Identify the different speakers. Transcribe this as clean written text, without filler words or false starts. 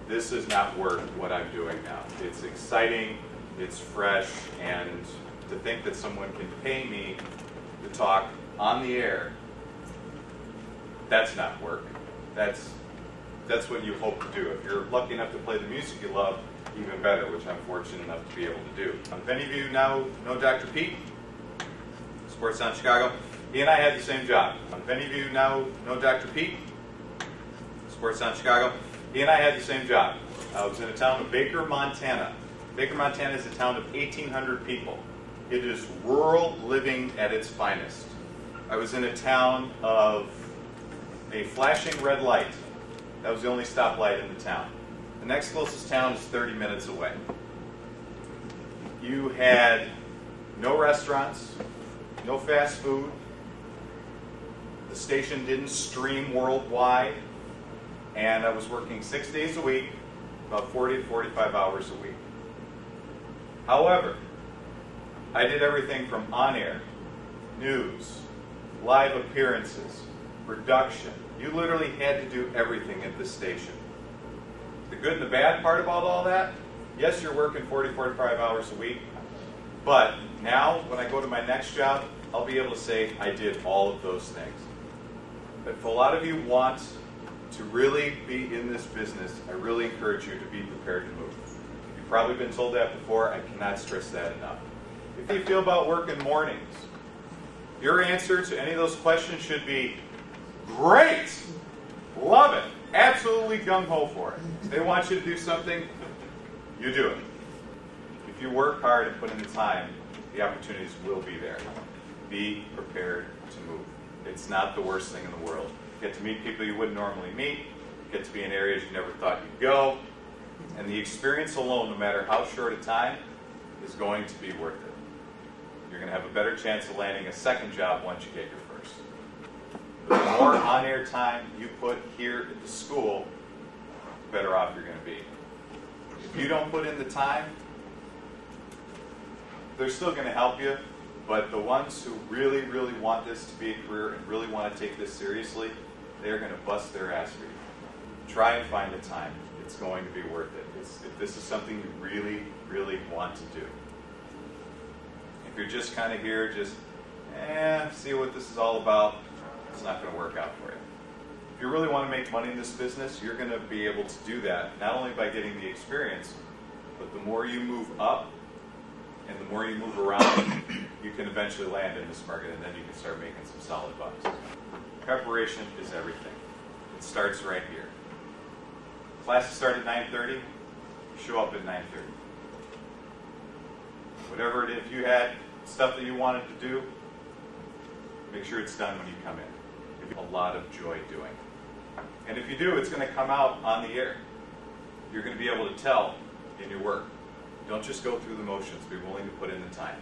Speaker 1: this is not work what I'm doing now. It's exciting, it's fresh, and to think that someone can pay me to talk on the air, that's not work. That's what you hope to do. If you're lucky enough to play the music you love, even better, which I'm fortunate enough to be able to do. If any of you now know Dr. Pete, Sports Sound Chicago, he and I had the same job. If any of you now know Dr. Pete, Sports Sound Chicago, he and I had the same job. I was in a town of Baker, Montana. Baker, Montana is a town of 1,800 people. It is rural living at its finest. I was in a town of a flashing red light. That was the only stoplight in the town. The next closest town is 30 minutes away. You had no restaurants, no fast food. The station didn't stream worldwide. And I was working 6 days a week, about 40 to 45 hours a week. However, I did everything from on-air, news, live appearances, production. You literally had to do everything at this station. The good and the bad part about all that, yes, you're working 40, 45 hours a week, but now when I go to my next job, I'll be able to say I did all of those things. But if a lot of you want to really be in this business, I really encourage you to be prepared to move. You've probably been told that before. I cannot stress that enough. If you feel about working mornings, your answer to any of those questions should be, great, love it, absolutely gung-ho for it. If they want you to do something, you do it. If you work hard and put in the time, the opportunities will be there. Be prepared to move. It's not the worst thing in the world. You get to meet people you wouldn't normally meet, you get to be in areas you never thought you'd go, and the experience alone, no matter how short a time, is going to be worth it. You're going to have a better chance of landing a second job once you get your first. The more on-air time you put here at the school, the better off you're going to be. If you don't put in the time, they're still going to help you, but the ones who really, really want this to be a career and really want to take this seriously, they're going to bust their ass for you. Try and find the time. It's going to be worth it. If this is something you really, really want to do. If you're just kind of here, just, see what this is all about, it's not going to work out for you. If you really want to make money in this business, you're going to be able to do that, not only by getting the experience, but the more you move up and the more you move around, you can eventually land in this market, and then you can start making some solid bucks. Preparation is everything. It starts right here. Classes start at 9:30. Show up at 9:30. Whatever it is, if you had stuff that you wanted to do, make sure it's done when you come in. You have a lot of joy doing. And if you do, it's going to come out on the air. You're going to be able to tell in your work. Don't just go through the motions. Be willing to put in the time.